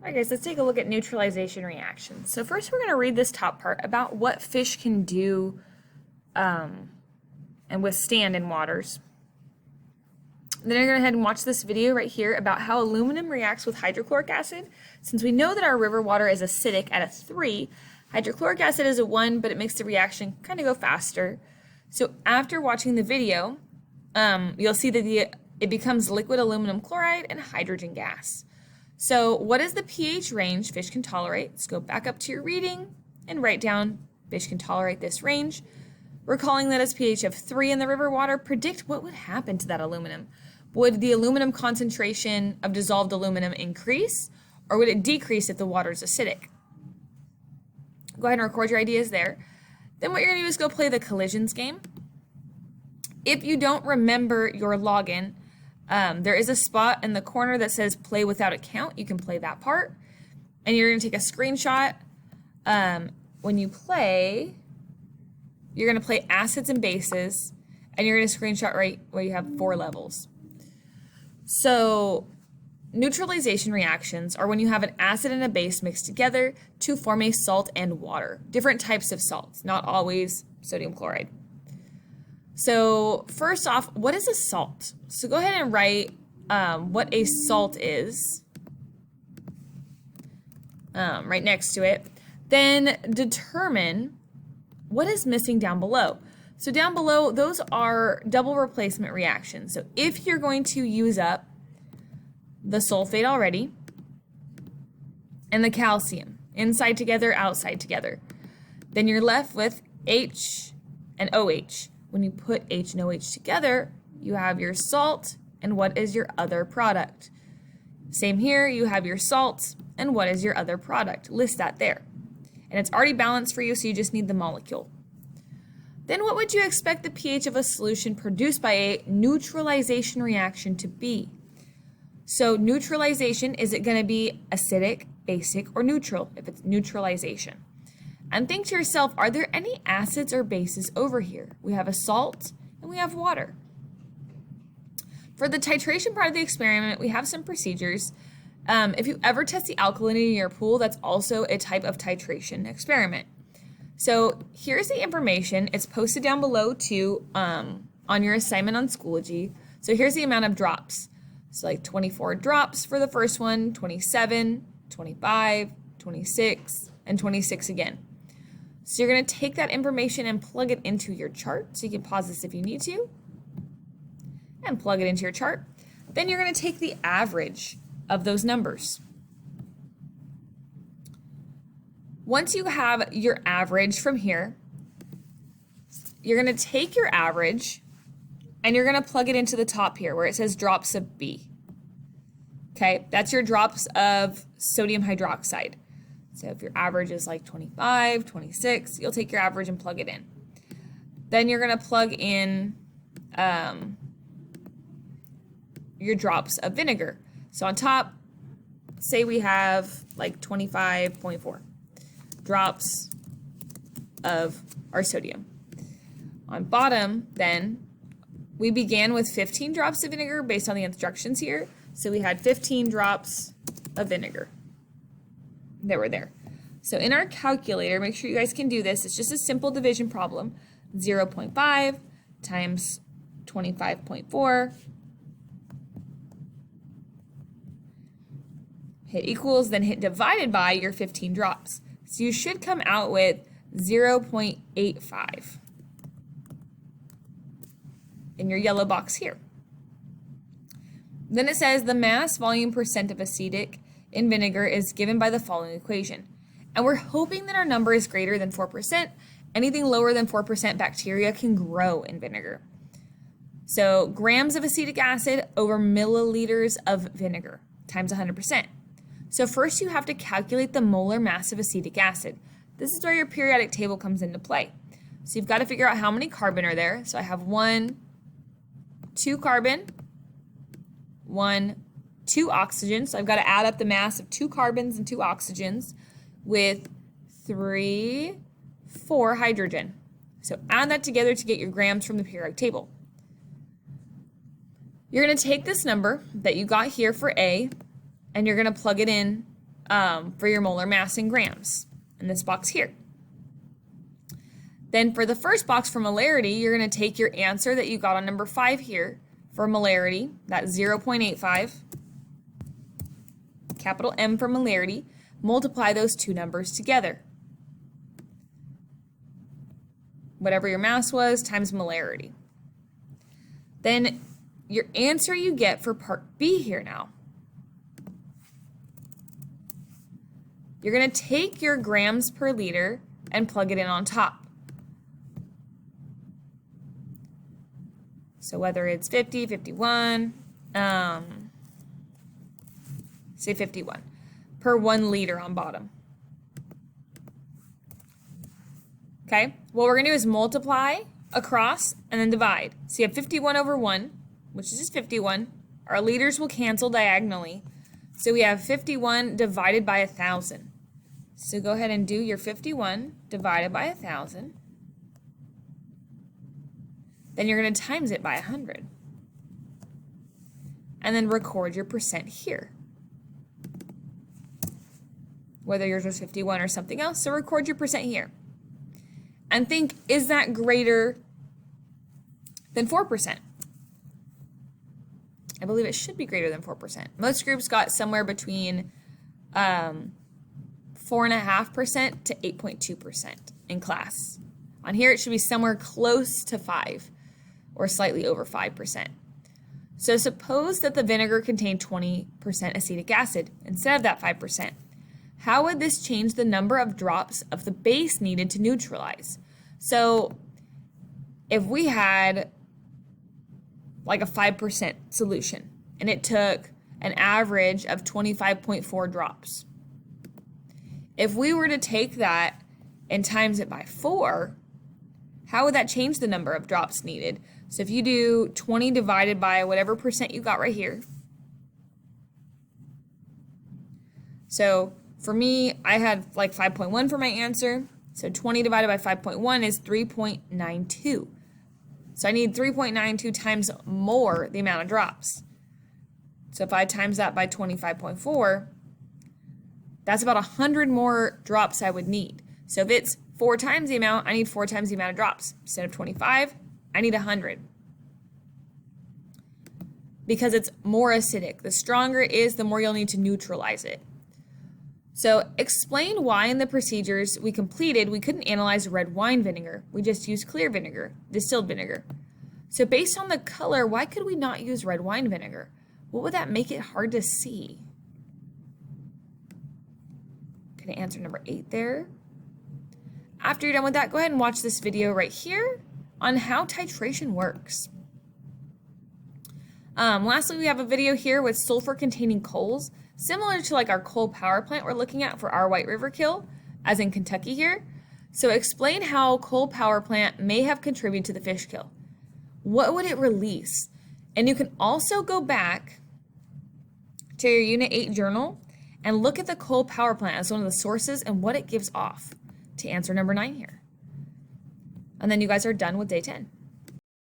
Alright guys, let's take a look at neutralization reactions. So first we're going to read this top part about what fish can do and withstand in waters. Then you're going to go ahead and watch this video right here about how aluminum reacts with hydrochloric acid. Since we know that our river water is acidic at a 3, hydrochloric acid is a 1, but it makes the reaction kind of go faster. So after watching the video, you'll see that it becomes liquid aluminum chloride and hydrogen gas. So what is the pH range fish can tolerate? Let's go back up to your reading and write down fish can tolerate this range. Recalling that as pH of 3 in the river water, predict what would happen to that aluminum. Would the aluminum concentration of dissolved aluminum increase, or would it decrease if the water is acidic? Go ahead and record your ideas there. Then what you're going to do is go play the collisions game. If you don't remember your login, there is a spot in the corner that says play without a count. You can play that part. And you're going to take a screenshot. When you play, you're going to play acids and bases. And you're going to screenshot right where you have 4 levels. So neutralization reactions are when you have an acid and a base mixed together to form a salt and water. Different types of salts, not always sodium chloride. So first off, what is a salt? So go ahead and write what a salt is right next to it. Then determine what is missing down below. So down below, those are double replacement reactions. So if you're going to use up the sulfate already and the calcium, inside together, outside together, then you're left with H and OH. When you put H and OH together, you have your salt, and what is your other product? Same here, you have your salt, and what is your other product? List that there. And it's already balanced for you, so you just need the molecule. Then what would you expect the pH of a solution produced by a neutralization reaction to be? So neutralization, is it going to be acidic, basic, or neutral if it's neutralization? And think to yourself, are there any acids or bases over here? We have a salt and we have water. For the titration part of the experiment, we have some procedures. If you ever test the alkalinity in your pool, that's also a type of titration experiment. So here's the information. It's posted down below too on your assignment on Schoology. So here's the amount of drops. So like 24 drops for the first one, 27, 25, 26, and 26 again. So you're going to take that information and plug it into your chart. So you can pause this if you need to and plug it into your chart. Then you're going to take the average of those numbers. Once you have your average from here, you're going to take your average and you're going to plug it into the top here where it says drops of B. Okay, that's your drops of sodium hydroxide. So if your average is like 25, 26, you'll take your average and plug it in. Then you're going to plug in your drops of vinegar. So on top, say we have like 25.4 drops of our sodium. On bottom, then, we began with 15 drops of vinegar based on the instructions here. So we had 15 drops of vinegar that were there. So in our calculator, make sure you guys can do this. It's just a simple division problem. 0.5 times 25.4. Hit equals, then hit divided by your 15 drops. So you should come out with 0.85 in your yellow box here. Then it says the mass volume percent of acetic in vinegar is given by the following equation. And we're hoping that our number is greater than 4%. Anything lower than 4% bacteria can grow in vinegar. So grams of acetic acid over milliliters of vinegar times 100%. So first you have to calculate the molar mass of acetic acid. This is where your periodic table comes into play. So you've got to figure out how many carbon are there. So I have 1, 2 carbon, 1, 2 oxygen. So I've got to add up the mass of 2 carbons and 2 oxygens with 3, 4 hydrogen. So add that together to get your grams from the periodic table. You're going to take this number that you got here for A, and you're going to plug it in for your molar mass in grams in this box here. Then for the first box for molarity, you're going to take your answer that you got on number 5 here for molarity, that's 0.85, capital M for molarity, multiply those two numbers together. Whatever your mass was times molarity. Then your answer you get for part B here now. You're going to take your grams per liter and plug it in on top. So whether it's 50, 51, say 51 per 1 liter on bottom. Okay, what we're going to do is multiply across and then divide. So you have 51 over 1, which is just 51. Our liters will cancel diagonally. So we have 51 divided by 1,000. So go ahead and do your 51 divided by 1,000. Then you're going to times it by 100. And then record your percent here. Whether yours was 51 or something else, so record your percent here. And think, is that greater than 4%? I believe it should be greater than 4%. Most groups got somewhere between 4.5% to 8.2% in class. On here, it should be somewhere close to 5 or slightly over 5%. So suppose that the vinegar contained 20% acetic acid instead of that 5%. How would this change the number of drops of the base needed to neutralize? So if we had like a 5% solution and it took an average of 25.4 drops, if we were to take that and times it by 4, how would that change the number of drops needed? So if you do 20 divided by whatever percent you got right here. So for me, I had like 5.1 for my answer. So 20 divided by 5.1 is 3.92. So I need 3.92 times more the amount of drops. So if I times that by 25.4, that's about 100 more drops I would need. So if it's 4 times the amount, I need 4 times the amount of drops. Instead of 25, I need 100. Because it's more acidic. The stronger it is, the more you'll need to neutralize it. So explain why in the procedures we completed, we couldn't analyze red wine vinegar. We just used clear vinegar, distilled vinegar. So based on the color, why could we not use red wine vinegar? What would that make it hard to see? Gonna answer number 8 there. After you're done with that, go ahead and watch this video right here on how titration works. Lastly, we have a video here with sulfur-containing coals, similar to like our coal power plant we're looking at for our White River kill, as in Kentucky here. So explain how coal power plant may have contributed to the fish kill. What would it release? And you can also go back to your Unit 8 journal and look at the coal power plant as one of the sources and what it gives off to answer number 9 here. And then you guys are done with day 10.